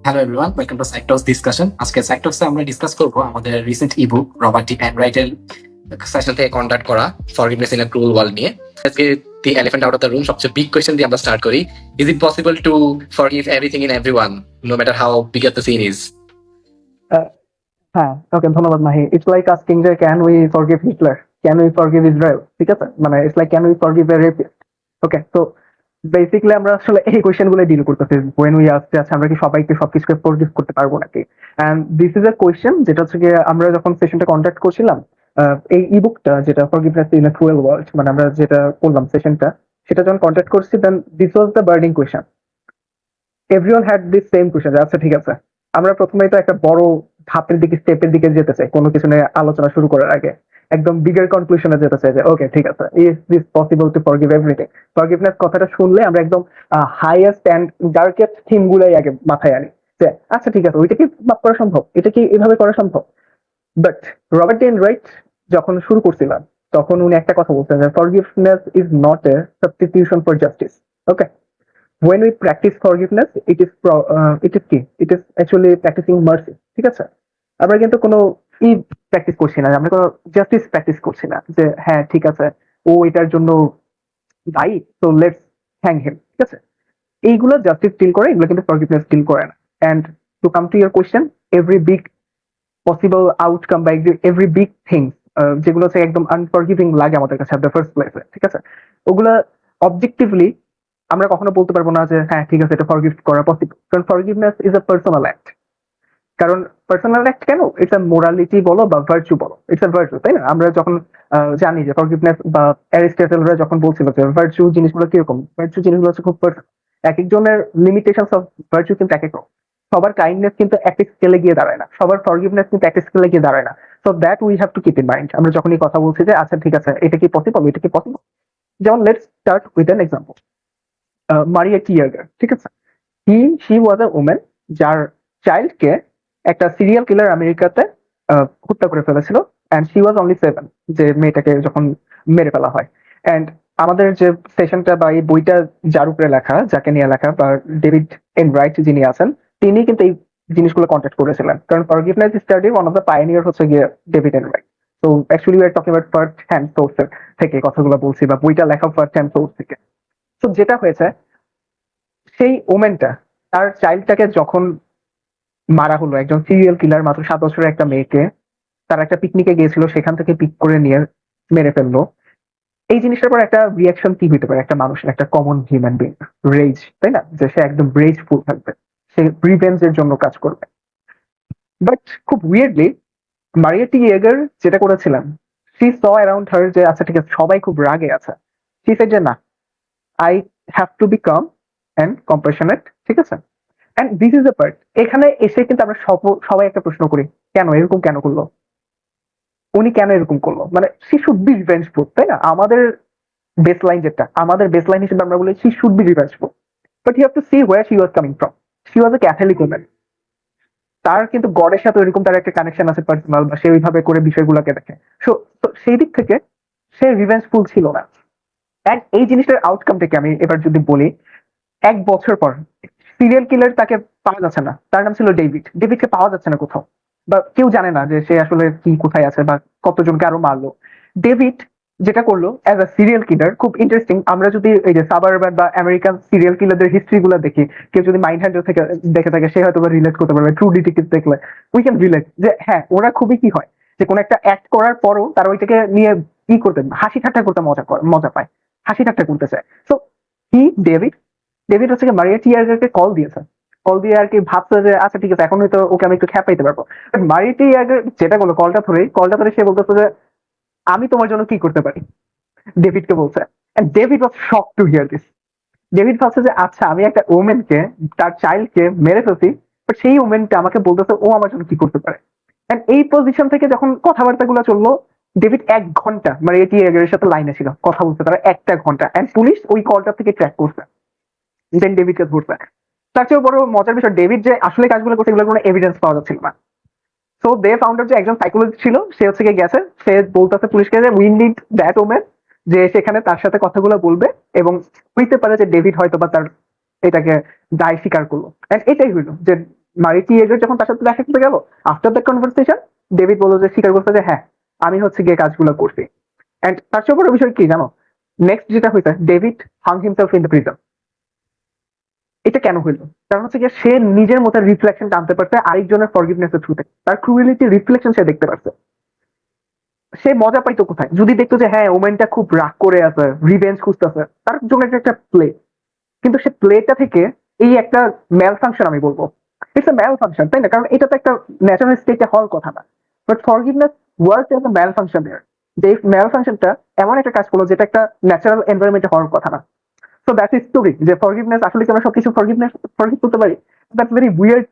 Hello everyone, welcome to PsychTalks discussion. আজকে সাইকটক্সে আমরা ডিসকাস করব আমাদের রিসেন্ট ইবুক রবার্ট ডি প্যানরাইটের সেশন থেকে কন্ডাক্ট করা forgiveness in a cruel world নিয়ে। আজকে the elephant out of the room সবচেয়ে বিগ কোয়েশ্চেন দিয়ে আমরা স্টার্ট করি। Is it possible to forgive everything in everyone no matter how big the sin is? Ah, হ্যাঁ, okay, ধন্যবাদ মাহি। It's like asking যে can we forgive Hitler, can we forgive Israel, ঠিক আছে? মানে it's like can we forgive a rapist. Okay, তো basically আমরা আসলে এই কোয়েশ্চেন গুলো ডিল করতেছি when we ask যে আচ্ছা আমরা কি সবাইকে সবকিছুকে ফরগিভ করতে পারবো নাকি। And this is a question যেটা হচ্ছে গিয়ে আমরা যখন সেশনটা কন্ডাক্ট করছিলাম, এই ইবুকটা যেটা forgiveness in a cruel world, মানে আমরা যেটা করলাম সেশনটা, সেটা যখন কন্ডাক্ট করছি then this was the burning question. Everyone had this same question. আচ্ছা ঠিক আছে, আমরা প্রথমেই তো একটা বড় ধাপের দিকে, স্টেপের দিকে যেতে চাই কোনো কিছু নিয়ে আলোচনা শুরু করার আগে। একদম বিগার কনক্লুশনে যেতে চাই যে ওকে ঠিক আছে, is this possible to forgive everything. Forgiveness কথাটা শুনলে আমরা একদম হাইয়েস্ট অ্যান্ড ডার্কেস্ট থিম গুলাই আগে মাথায় আনি যে আচ্ছা ঠিক আছে, ওইটা কি মাপ করা সম্ভব, এটা কি এভাবে করা সম্ভব। বাট রবার্ট ডেন রাইট যখন শুরু করছিলাম তখন উনি একটা কথা বলছেন যে forgiveness is not A substitution for justice. Okay, when we practice forgiveness it is কি, it is actually practicing mercy, ঠিক আছে? আমরা কিন্তু কোনো ই প্র্যাকটিস করছি না, আমরা কোনো জাস্টিস প্র্যাকটিস করছি না যে হ্যাঁ ঠিক আছে, ও এটার জন্য দায়ী, তো লেটস হ্যাং হিম, ঠিক আছে? এইগুলো জাস্টিস ডিল করে, এগুলো কিন্তু ফরগিভনেস ডিল করে না। And to come to your question, every big possible outcome বা এভরি বিগ থিং যেগুলো হচ্ছে একদম আনফরগিভিং লাগে আমাদের কাছে অ্যাট দ্য ফার্স্ট প্লেসে, ঠিক আছে? ওগুলা অবজেক্টিভলি আমরা কখনো বলতে পারবো না যে হ্যাঁ ঠিক আছে, এটা ফরগিভ করা পসিবল, কারণ forgiveness is a personal act. কারণ পার্সোনাল অ্যাক্ট কেন, ইটস আ মোরালিটি বলো বা ভার্চু বলো, ইটস আ ভার্চু, তাই না? আমরা যখন জানি যে ফরগিভনেস বা অ্যারিস্টটলরা যখন বলছিল যে ভার্চু জিনিসগুলো কিরকম, ভার্চু জিনিসগুলো হচ্ছে খুব এক একজনের লিমিটেশনস অফ ভার্চু কিন্তু এক এক রকম। সবার কাইন্ডনেস কিন্তু এক এক স্কেলে গিয়ে দাঁড়ায় না, সবার ফরগিভনেস কিন্তু এক এক স্কেলে গিয়ে দাঁড়ায় না। So that we have to keep in mind আমরা যখন এই কথা বলছি যে আচ্ছা ঠিক আছে, এটা কি পসিবল, এটা কি পসিবল। যেমন let's start with an example. Maria টিয়াগার, ঠিক আছে? শি ওয়াজ আ ওমেন যার চাইল্ডকে একটা সিরিয়াল কিলার আমেরিকাতে হত্যা করে ফেলেছিল। অ্যান্ড শি ওয়াজ অনলি 7, যে মেয়েটাকে যখন মেরে ফেলা হয়। অ্যান্ড আমাদের যে সেশনটা বা এই বইটা যার উপরে লেখা, যাকে নিয়ে লেখা, বা ডেভিড এন রাইট যিনি আছেন, তিনি কিন্তু এই জিনিসগুলো কন্ট্যাক্ট করেছিলেন, কারণ forgiveness study one of the pioneer হচ্ছে গিয়ে ডেভিড এন রাইট। তো actually we are talking about first hand সোর্সের থেকে কথাগুলো বলছি, বা বইটা লেখা ফার্স্ট হ্যান্ড সোর্স থেকে। তো যেটা হয়েছে, সেই ওমেনটা তার চাইল্ডটাকে যখন মারা হলো, একজন সিরিয়াল কিলার মাত্র 7 বছরের একটা মেয়েকে তারা একটা পিকনিকে গিয়েছিল, সেখান থেকে পিক করে নিয়ে মেরে ফেললো। এই জিনিসটার পর একটা রিয়াকশন কি হতে পারে একটা মানুষের, একটা কমন হিউম্যান বিং? রেজ, তাই না? যে সে একদম রেজফুল থাকবে, সে রিভেঞ্জের জন্য কাজ করবে। বাট খুব উইয়ার্ডলি মারিয়া টি ইয়েগার যেটা করেছিলেন, শি স অ্যারাউন্ড হার যে আচ্ছা ঠিক আছে, সবাই খুব রাগে আছে। শি সেড যে না, I have to be calm and compassionate, ঠিক আছে? And this is the part, এখানে এসে কিন্তু আমরা সবাই একটা প্রশ্ন করি, কেন এরকম কেন করলো, উনি কেন এরকম করলো, মানে শি শুড বি রিভেঞ্জফুল, তাই না? আমাদের বেস লাইন, যেটা আমাদের বেস লাইন হিসেবে আমরা বলি she should be revengeful. But you have to see where she was coming from. She was a Catholic woman, তার কিন্তু গডের সাথে ওইরকম তার একটা কানেকশন আছে পার্সোনাল, বা সে ওইভাবে করে বিষয়গুলোকে দেখে। সো সেই দিক থেকে সে রিভেঞ্জফুল ছিল না। এন্ড এই জিনিসটার আউটকাম থেকে আমি এবার যদি বলি, 1 বছর পর সিরিয়াল কিলার তাকে পাওয়া যাচ্ছে না, তার নাম ছিল ডেভিড, ডেভিডকে পাওয়া যাচ্ছে না কোথাও, বা কেউ জানে না যে সে আসলে কি কোথায় আছে বা কতজনকে আরো মারলো। ডেভিড যেটা করলো অ্যাজ আ সিরিয়াল কিলার, খুব ইন্টারেস্টিং, আমরা যদি এই যে সাবারবান বা আমেরিকান সিরিয়াল কিলারদের হিস্ট্রি গুলো দেখি, কেউ যদি মাইন্ড হ্যান্ডেল থেকে দেখে থাকে সে হয়তো রিলেট করতে পারবে, ট্রু ডিটেকটিভ দেখলে উই ক্যান রিলেট যে হ্যাঁ, ওরা খুবই কি হয় যে কোনো একটা অ্যাক্ট করার পরও তারা ওইটাকে নিয়ে ই করতে, হাসি ঠাট্টা করতে মজা পায়, হাসি ঠাট্টা করতে চায়। সো হি ডেভিড ডেভিড হচ্ছে মারিয়া টিয়ারকে কল দিয়েছে, কল দিয়ে আর কি ভাবছে যে আচ্ছা ঠিক আছে, এখন হয়তো ওকে আমি একটু খেপাইতে পারবো। বাট মারিয়া টিয়ার যেটা করলো, কলটা ধরে সে বলতেছে যে আমি তোমার জন্য কি করতে পারি, ডেভিডকে বলছে। And David was shock to hear this. David ভাবছে যে আচ্ছা, আমি একটা ওমেনকে, তার চাইল্ডকে মেরে ফেলছি, বাট সেই ওমেনটা আমাকে বলতেছে ও আমার জন্য কি করতে পারে। এন্ড এই পজিশন থেকে যখন কথাবার্তা গুলো চললো, ডেভিড 1 ঘন্টা মারিয়া টিয়ারের সাথে লাইনে ছিল, কথা বলছে তারা 1টা ঘন্টা। এন্ড পুলিশ ওই কলটা থেকে ট্র্যাক করছে, দেন ডেভিডকে ধরছে। তার চেয়েও বড় মজার বিষয়, ডেভিড যে আসলে কাজগুলো করছে এগুলোর কোনো এভিডেন্স পাওয়া যাচ্ছিল না। সো দে ফাউন্ড যে একজন সাইকোলজিস্ট ছিল, সে হচ্ছে গিয়ে গেছে, সে বলতেছে পুলিশকে যে উই নিড দ্যাট ওমেন, যে সেখানে তার সাথে কথাগুলো বলবে, এবং হইতে পারে যে ডেভিড হয়তো বা তার এটাকে দায় স্বীকার করলো। এন্ড এটাই হইলো যে মারি টিএগের যখন তার সাথে দেখা করতে গেল, আফটার দ্য কনভারসেশন ডেভিড বললো যে স্বীকার করতে যে হ্যাঁ আমি হচ্ছে গিয়ে কাজগুলো করছি। এন্ড তার চেয়ে বড় বিষয় কি জানো, নেক্সট যেটা হয়েছে, David Hang himself in the prison. এটা কেন হইলো? কারণ হচ্ছে গিয়ে সে নিজের মতো রিফ্লেকশন টানতে পারছে আরেকজনের ফরগিভনেস এর থ্রুতে, তার ক্রুয়েলিটি রিফ্লেকশন সে দেখতে পারছে। সে মজা পাইতো কোথায়? যদি দেখতো যে হ্যাঁ ওমেনটা খুব রাগ করে আছে, রিভেঞ্জ খুঁজতেছে, তার জন্য এটা একটা প্লে। কিন্তু সে প্লেটা থেকে এই একটা ম্যাল ফাংশন আমি বলবো, ইটস এ ম্যাল ফাংশন, তাই না? কারণ এটা তো একটা ন্যাচারাল স্টেটে হওয়ার কথা না। But forgiveness work as a malfunction there, যে এই ম্যাল ফাংশনটা এমন একটা কাজ করলো যেটা একটা ন্যাচারাল এনভায়রনমেন্টে হওয়ার কথা না। সো দ্যাটস স্টোরি যে ফরগিভনেস আসলে কি আমরা সবকিছু ফরগিভ করতে পারি? That's very weird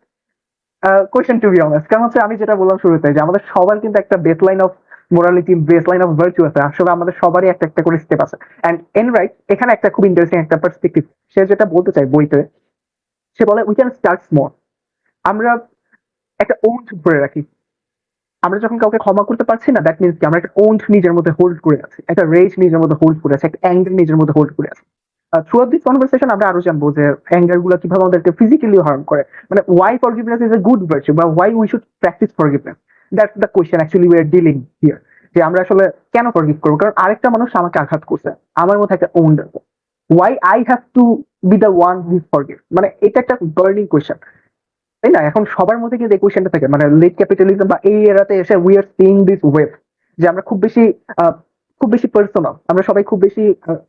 question to be honest. কারণ হচ্ছে আমি যেটা বললাম শুরুতে, যে আমাদের সবার কিন্তু একটা baseline of morality, baseline of virtue আছে। আসলে আমাদের সবারই একটা একটা করে স্টেপ আছে। অ্যান্ড এন রাইট এখানে একটা খুব ইন্টারেস্টিং একটা পার্সপেক্টিভ সে যেটা বলতে চাই বইতে, সে বলে উই ক্যান স্টার্ট স্মল। আমরা একটা ওন্ড ধরে রাখি। আমরা যখন কাউকে ক্ষমা করতে পারছি না, দ্যাট মিনস কি আমরা একটা ওন্ড নিজের মধ্যে হোল্ড করে আছি, একটা রেজ নিজের মধ্যে হোল্ড করে আছে, একটা অ্যাঙ্গার নিজের মধ্যে হোল্ড করে আছে। থ্রু আউট দিস কনভারসেশন আমরা আরো জানবো যে অ্যাঙ্গার গুলো কিভাবে আমাদেরকে ফিজিক্যালি হার্ম করে, মানে why forgiveness is a good virtue, বা why we should practise forgiveness. That's the question actually we are dealing here. যে আমরা আসলে কেন ফরগিভ করবো? কারণ আরেকটা মানুষ আমাকে আঘাত করছে, আমার মধ্যে একটা ওন্ড আছে। Why I have to be the one who forgive, মানে এটা একটা বার্নিং কোয়েশ্চেন, তাই না? এখন সবার মধ্যে কিন্তু এই কোয়েশ্চেনটা থাকে, মানে লেট ক্যাপিটালিজম বা এই এরাতে এসে we are seeing this wave, যে আমরা খুব বেশি পার্সোনাল, আমরা সবাই খুব বেশি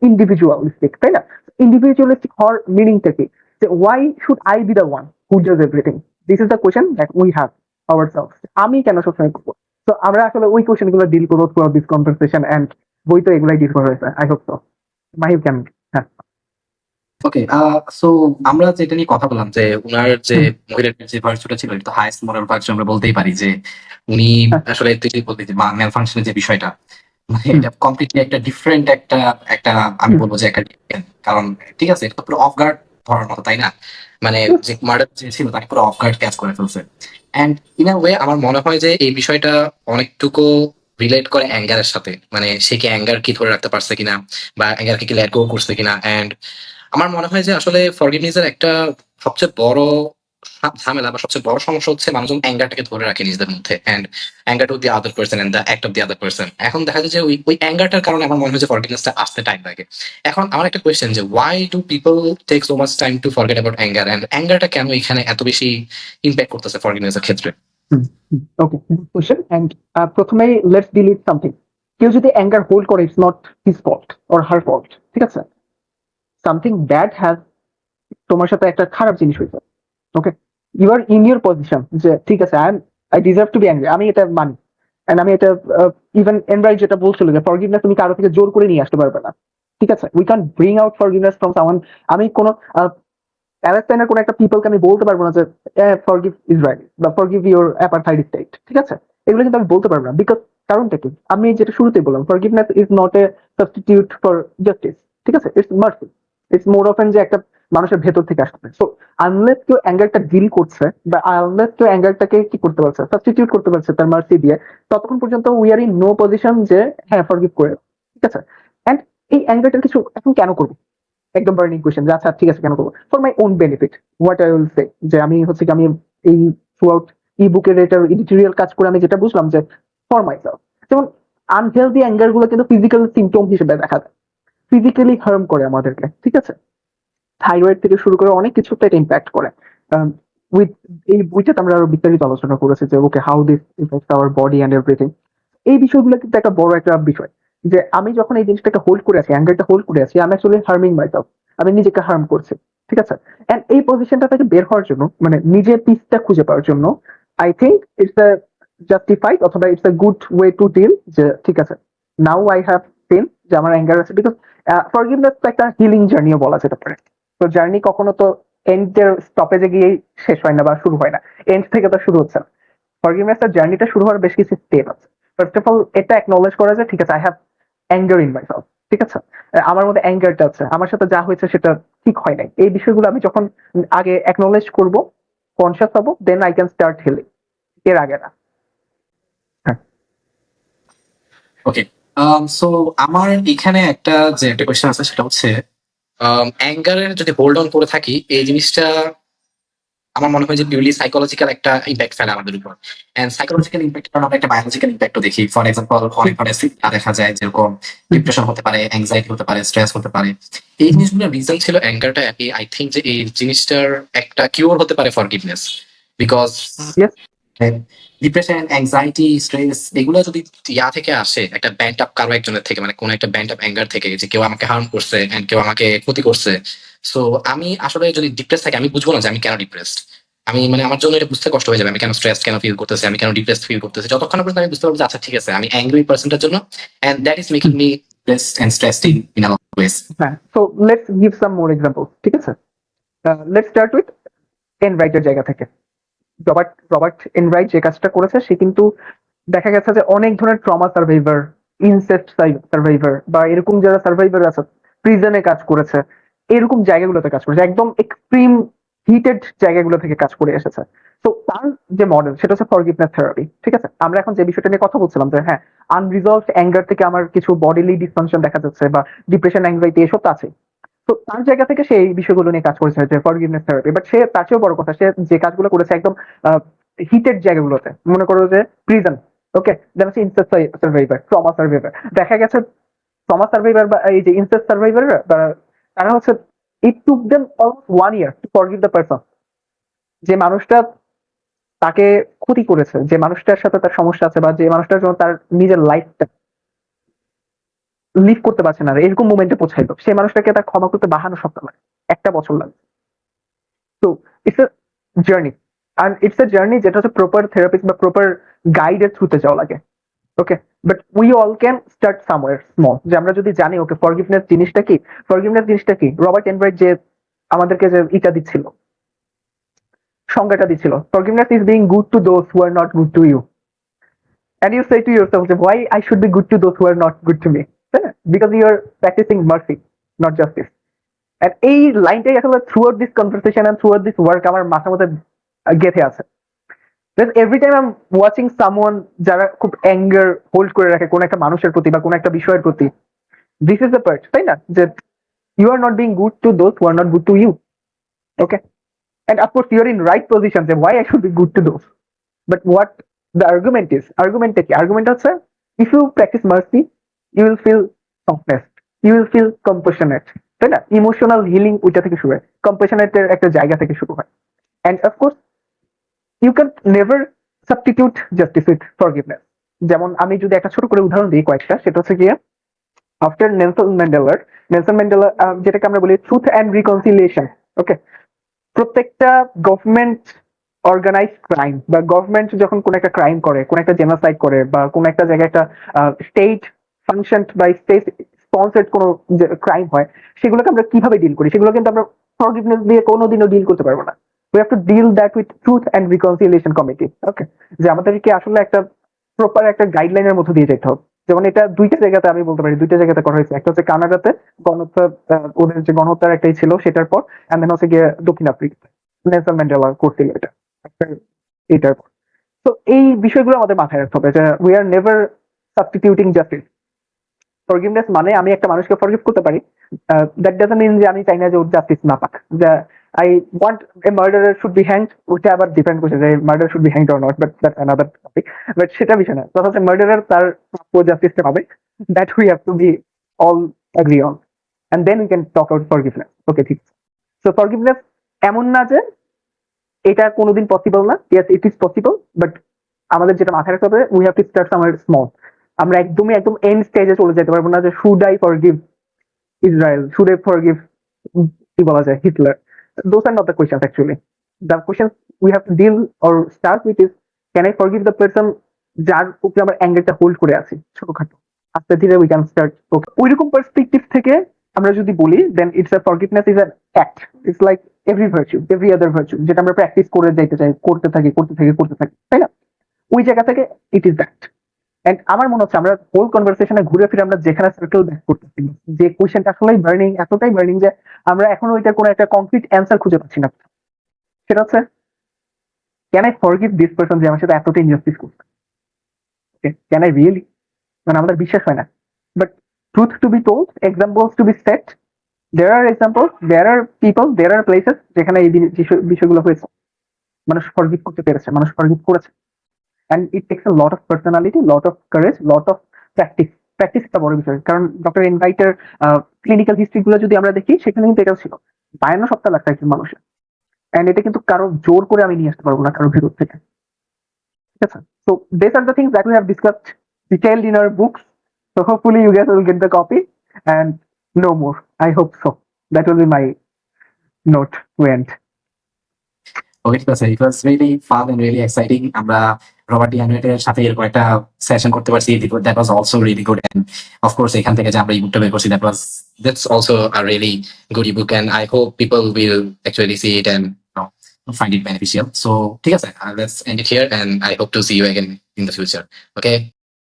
ইন্ডিভিজুয়ালিস্টিক, তাই না? ইন্ডিভিজুয়ালিস্টিক হওয়ার মিনিংটা কি? যে why should I B the one who does everything? This is the question that we have ourselves. আমি কেন সবসময় করবো? তো আমরা আসলে ওই কোয়েশ্চেন গুলো ডিল করবো থ্রু দিস কনভারসেশন, এন্ড বই তো এগুলাই ডিল করা হয়েছে। I hope so. মাহিব কেন? হ্যাঁ। ওকে, সো আমরা যেটা নিয়ে কথা বললাম যে উনার যে হুম, মহিলার যে ভার্চুটা ছিল, এটা তো হাইয়েস্ট মোরাল ভার্চু আমরা বলতেই পারি। যে উনি হ্যাঁ, আসলে তুই বলতে যে ম্যাল ফাংশনের যে বিষয়টা, মানে হুম, এটা কমপ্লিটলি একটা ডিফারেন্ট একটা একটা আমি হুম, বলবো যে একটা different। কারণ ঠিক আছে, এটা তো পুরো অফ গার্ড ধরার মতো, তাই না? মানে yes, যে মার্ডার যে ছিল তাকে পুরো অফ গার্ড ক্যাচ করে ফেলছে। এন্ড ইন আ ওয়ে আমার মনে হয় যে এই বিষয়টা অনেকটুকু রিলেট করে অ্যাঙ্গারের সাথে। মানে সে কি অ্যাঙ্গার কি ধরে রাখতে পারছে কিনা, বা অ্যাঙ্গারকে কি লেট গো করছে কিনা। এন্ড আমার মনে হয় যে আসলে ফরগিভনেস এর একটা সবচেয়ে বড় ঝামেলা বা সবচেয়ে বড় সমস্যা হচ্ছে মানুষজন অ্যাঙ্গারটাকে ধরে রাখে নিজেদের মধ্যে, and anger to the other person and the act of the other person. এখন দেখা যায় যে ওই অ্যাঙ্গারটার কারণে আমার মনে হয় যে ফরগিভনেসটা আসতে টাইম লাগে। এখন আমার একটা কোয়েশ্চেন, যে why do people take so much time to forget about anger, and অ্যাঙ্গারটা কেন এখানে এত বেশি ইম্প্যাক্ট করতেছে ফরগিভনেস এর ক্ষেত্রে? Okay, good question. এন্ড প্রথমেই লেটস ডিল উইথ সামথিং। কেউ যদি অ্যাঙ্গার হোল্ড করে, it's not his fault or her fault, ঠিক আছে? সামথিং ব্যাড হ্যাজ, তোমার সাথে একটা খারাপ জিনিস হয়েছে, okay? You are in your position, যে ঠিক আছে I deserve to be angry, আমি এটা মানি। এন্ড আমি এটা ইভেন এনরাইট যেটা বলছিল যে ফরগিভনেস তুমি কারো থেকে জোর করে নিয়ে আসতে পারবে না, ঠিক আছে? We can bring out forgiveness from someone. আমি কোনো প্যালেস্টাইনের কোনো একটা পিপলকে আমি বলতে পারবো না যে ফরগিভ ইসরায়েল বা ফরগিভ ইউর অ্যাপারথাইড স্টেট, ঠিক আছে? এগুলো কিন্তু আমি বলতে পারবো না, বিকজ কারণটা কি? আমি যেটা শুরুতেই বললাম, forgiveness is not a substitute for justice, ঠিক আছে? It's mercy, it's more often যে একটা মানুষের ভেতর থেকে আসতে পারে। সো আনলেস কেউ অ্যাঙ্গারটা ডিল করছে, বা আনলেস কেউ অ্যাঙ্গারটাকে কি করতে পারছে, সাবস্টিটিউট করতে পারছে তার মার্সি দিয়ে, ততক্ষণ পর্যন্ত we are in no position যে হ্যাঁ ফরগিভ করে, ঠিক আছে? এন্ড এই অ্যাঙ্গারটার কিছু এখন কেন করবো? একদম বার্নিং কোয়েশ্চেন, যে আচ্ছা ঠিক আছে কেন করবো? For my own benefit, what I will say, যে আমি হচ্ছে কি আমি এই থ্রু আউট ই বুকের এটার এডিটোরিয়াল কাজ করে আমি যেটা বুঝলাম যে ফর মাইসেলফ, যেমন আনহেলদি অ্যাঙ্গার গুলো কিন্তু ফিজিক্যাল সিমটম হিসেবে দেখা যায়, ফিজিক্যালি হার্ম করে আমাদেরকে, ঠিক আছে? থাইরয়েড থেকে শুরু করে অনেক কিছুতে এটা ইম্প্যাক্ট করে। উইথ এই বইটাতে আমরা আরো বিস্তারিত আলোচনা করেছি যে okay how this affects our body and everything. এই বিষয়গুলো কিন্তু একটা বড় একটা বিষয়, যে আমি যখন এই জিনিসটাকে হোল্ড করে আছি, অ্যাঙ্গারটা হোল্ড করে আছি, আমি অ্যাকচুয়ালি হার্মিং মাইসেলফ, আমি নিজেকে হার্ম করছি, ঠিক আছে? এন্ড এই পজিশনটা থেকে বের হওয়ার জন্য, মানে নিজের পিসটা খুঁজে পাওয়ার জন্য, I think it's a justified, অথবা it's a good way to deal, যে ঠিক আছে নাও আই হ্যাভ সিন যে আমার অ্যাঙ্গার আছে, বিকজ ফরগিভনেস একটা হিলিং জার্নিও বলা যেতে পারে। তো জার্নি কখনো তো এন্ডের স্টপেজে গিয়েই শেষ হয় না বা শুরু হয় না, এন্ড থেকে তো শুরু হচ্ছে না। ফরগিভনেস এর জার্নিটা শুরু হওয়ার বেশ কিছু স্টেপ আছে। ফার্স্ট অফ অল এটা অ্যাকনলেজ করা যায়, ঠিক আছে I have anger in myself, ঠিক আছে? আমার মধ্যে অ্যাঙ্গারটা আছে, আমার সাথে যা হয়েছে সেটা ঠিক হয় নাই। এই বিষয়গুলো আমি যখন আগে অ্যাকনলেজ করব, কনসিয়াস হবো, then I can start healing, এর আগে না। হ্যাঁ, ওকে, সো আমার এখানে একটা কোয়েশ্চেন আছে, সেটা হচ্ছে অ্যাঙ্গারের যদি হোল্ড অন করে থাকি, এই জিনিসটা আমার মনে হয় যে পিউরলি সাইকোলজিক্যাল একটা ইম্প্যাক্ট ফেলে আমাদের উপর। এন্ড সাইকোলজিক্যাল ইম্প্যাক্ট কারণ আমরা একটা বায়োলজিক্যাল ইম্প্যাক্টও দেখি। ফর এক্সাম্পল অনেক ধরনের সিগন্যাল দেখা যায়, যেরকম ডিপ্রেশন হতে পারে, অ্যাংজাইটি হতে পারে, স্ট্রেস হতে পারে। এই জিনিসগুলোর রিজন ছিল অ্যাঙ্গারটা। আই থিঙ্ক যে এই জিনিসটার একটা কিওর হতে পারে forgiveness. Because Yes. Depression, anxiety, stress এগুলো যদি ইয়া থেকে আসে, একটা ব্যান্ড আপ কারো একজনের থেকে, মানে কোন একটা ব্যান্ড আপ অ্যাঙ্গার থেকে, যে কেউ আমাকে হার্ম করছে এন্ড কেউ আমাকে ক্ষতি করছে। সো আমি আসলে যদি ডিপ্রেস থাকি, আমি বুঝবো না যে আমি কেন ডিপ্রেসড। আমি মানে আমার জন্য এটা বুঝতে কষ্ট হয়ে যাবে, আমি কেন স্ট্রেস কেন ফিল করতেছি, আমি কেন ডিপ্রেসড ফিল করতেছি, যতক্ষণ না পর্যন্ত আমি বুঝতে পারবো যে আচ্ছা ঠিক আছে আমি অ্যাংরি পার্সনটার জন্য, and that is making me depressed and stressed in a lot of ways. হ্যাঁ, so let's give some more examples, ঠিক আছে? Let's start with এনরাইটের জায়গা থেকে। রবার্ট এনরাইট যে কাজটা করেছে, সে কিন্তু দেখা গেছে যে অনেক ধরনের ট্রমা সার্ভাইভার, ইনসেস্ট সার্ভাইভার বা এরকম যারা সার্ভাইভার আছে, প্রিজনে কাজ করেছে, এরকম জায়গাগুলোতে কাজ করেছে, একদম এক্সট্রিম হিটেড জায়গাগুলো থেকে কাজ করে এসেছে। তো তার যে মডেল সেটা হচ্ছে ফরগিভনেস থেরাপি, ঠিক আছে? আমরা এখন যে বিষয়টা নিয়ে কথা বলছিলাম যে হ্যাঁ, আনরিজলভড অ্যাঙ্গার থেকে আমার কিছু বডিলি ডিসফাংশন দেখা যাচ্ছে বা ডিপ্রেশন, অ্যাংজাইটি এসব তো আছে। তো তার জায়গা থেকে সে এই বিষয়গুলো নিয়ে কাজ করেছে, যে ফরগিভনেস থেরাপি। বাট সে তার চেয়েও বড় কথা, সে যে কাজগুলো করেছে একদম হিটেড জায়গাগুলোতে, মনে করো যে প্রিজন, ওকে, দেন হচ্ছে ইনসেস্ট সার্ভাইভার, ট্রমা সার্ভাইভার। দেখা গেছে ট্রমা সার্ভাইভার বা এই যে ইনসেস্ট সার্ভাইভার, তারা হচ্ছে it took them almost 1 year to forgive the person. যে মানুষটা তাকে ক্ষতি করেছে, যে মানুষটার সাথে তার সমস্যা আছে, বা যে মানুষটার জন্য তার নিজের লাইফটা লিভ করতে পারছে না, এরকম মোমেন্টে পৌঁছাইলো, সেই মানুষটাকে তার ক্ষমা করতে 52 সপ্তাহ লাগে, 1 বছর লাগে। তো ইটস এ জার্নি, আর ইটস এ জার্নি যেটা হচ্ছে প্রপার থেরাপিস্ট বা প্রপার গাইডের থ্রুতে যাওয়া লাগে, okay? But we all can start somewhere small. যে আমরা যদি জানি ওকে ফরগিভনেস জিনিসটা কি, ফরগিভনেস জিনিসটা কি, রবার্ট এনরাইট যে আমাদেরকে যে ইটা দিচ্ছিল, সংজ্ঞাটা দিচ্ছিল, forgiveness is being good to those who are not good to you, and you say to yourself যে why I should be good to those who are not good to me, তাই না? Because you are practicing mercy, not justice. And এই লাইনটাই আসলে throughout this conversation and throughout this work আমার মাথার মধ্যে গেঁথে আছে। Every time I am watching someone যারা খুব অ্যাঙ্গার হোল্ড করে রাখে কোন একটা মানুষের প্রতি বা কোন একটা বিষয়ের প্রতি, দিস ইজ দ্য পার্ট, তাই না? যে you are not being good to those who are not good to you, okay? And of course you are in right position যে why I should be good to those. But what the argument is, argument কি? argument হচ্ছে if you practice mercy, you will feel softness, you will feel compassionate, তাই না? Emotional healing ওইটা থেকে শুরু হয়, কম্পাশনেট এর একটা জায়গা থেকে শুরু হয়। And of course you can never substitute justice with forgiveness. যেমন আমি যদি একটা ছোট করে উদাহরণ দিই কয়েকটা, সেটা হচ্ছে গিয়ে আফটার নেলসন ম্যান্ডেলা, যেটাকে আমরা বলি ট্রুথ অ্যান্ড রিকনসিলিয়েশন, ওকে? প্রত্যেকটা গভর্নমেন্ট অর্গানাইজ ক্রাইম বা গভর্নমেন্ট যখন কোন একটা ক্রাইম করে, কোন একটা জেনোসাইড করে, বা কোন একটা জায়গায় একটা স্টেট ফাংশন বা স্টেট স্পন্সর্ড কোনো ক্রাইম হয়, সেগুলোকে আমরা কিভাবে ডিল করি? সেগুলো কিন্তু আমরা ফরগিভনেস দিয়ে কোনোদিনও ডিল করতে পারবো না। We have to deal that with truth and reconciliation committee, okay? যে আমাদেরকে আসলে একটা প্রপার একটা গাইডলাইনের মধ্যে দিয়ে যেতে হবে। যেমন এটা দুইটা জায়গাতে আমি বলতে পারি, দুইটা জায়গাতে করা হয়েছে। একটা হচ্ছে কানাডাতে গণহত্যা, ওদের যে গণহত্যার একটাই ছিল সেটার পর, এন্ড দেন হচ্ছে গিয়ে দক্ষিণ আফ্রিকাতে নেলসন ম্যান্ডেলা করছিল এটা, এটার পর। তো এই বিষয়গুলো আমাদের মাথায় রাখতে হবে যে we are never substituting justice. Forgiveness মানে আমি একটা মানুষকে ফরগিভ করতে পারি, দ্যাট ডাজন্ট মিন যে আমি চাই না যে ওর জাস্টিস না পাক। যে I want a murderer should be hanged, ওটা আবার ডিপেন্ড করছে যে murder should be hanged or not, but that another topic. But সেটা বিষয় না, কথা হচ্ছে মার্ডারার তার প্রাপ্য জাস্টিসটা পাবে, that we have to be all agree on, and then we can talk out forgiveness, okay? ঠিক। সো ফরগিভনেস এমন না যে এটা কোনোদিন পসিবল না, yes it is possible, but আমাদের যেটা মাথায় রাখতে হবে, we have to start somewhere small. আমরা একদমই একদম এন্ড স্টেজে চলে যেতে পারবো না যে should I forgive Israel, should I forgive কি বলা যায় Hitler. Those are not the question actually. The question we have to deal or start with is can I forgive the person যার উপরে আমার অ্যাঙ্গেলটা হোল্ড করে আছি ছোটখাটো। আস্তে ধীরে উই ক্যান স্টার্ট, ওকে? ওইরকম পার্সপেক্টিভ থেকে আমরা যদি বলি, then it's a forgiveness is an act. It's like every virtue, every other virtue, যেটা আমরা প্র্যাকটিস করে যাইতে চাই, করতে থাকি, তাই না? ওই জায়গা থেকে ইট ইজ দ্যাট। এন্ড আমার মনে হচ্ছে আমরা হোল কনভারসেশনে ঘুরে ফিরে আমরা যেখানে সার্কেল ব্যাক করতেছি, যে কোয়েশ্চেনটা আসলেই বার্নিং, এতটাই বার্নিং যে আমরা এখনো ওইটার কোনো একটা কংক্রিট অ্যান্সার খুঁজে পাচ্ছি না। সেটা হচ্ছে can I forgive this person যে আমার সাথে এতটা ইনজাস্টিস করছে, ক্যান আই রিয়েলি? মানে আমাদের বিশ্বাস হয় না। But truth to be told, examples to be set, there are examples, there are people, there are places যেখানে এই বিষয়গুলো হয়েছে। মানুষ ফরগিভ করতে পেরেছে, মানুষ ফরগিভ করেছে। And it takes a lot of personality, lot of courage, lot of practice. Practice একটা বড় বিষয়, কারণ ডক্টর এনরাইটের ক্লিনিক্যাল হিস্ট্রি গুলো যদি আমরা দেখি, সেখানে কিন্তু এটা ছিল 52 সপ্তাহ লাগতো একজন মানুষের। অ্যান্ড এটা কিন্তু কারো জোর করে আমি নিয়ে আসতে পারবো না কারো ভিতর থেকে, ঠিক আছে? So these are the things that we have discussed detailed in our books. So hopefully you guys will get the copy and know more. I hope so. That will be my note to end. Okay, ঠিক আছে। It was really fun and really exciting. আমরা Robert D অ্যানরাইটের সাথে এরকম একটা session করতে পারছি, that was also really good. And of course এখান থেকে যে আমরা এই বুকটা বের করছি, that's also a really good ebook. And I hope people will actually see it and find it beneficial. So ঠিক আছে, let's end it here and I hope to see you again in the future. Okay.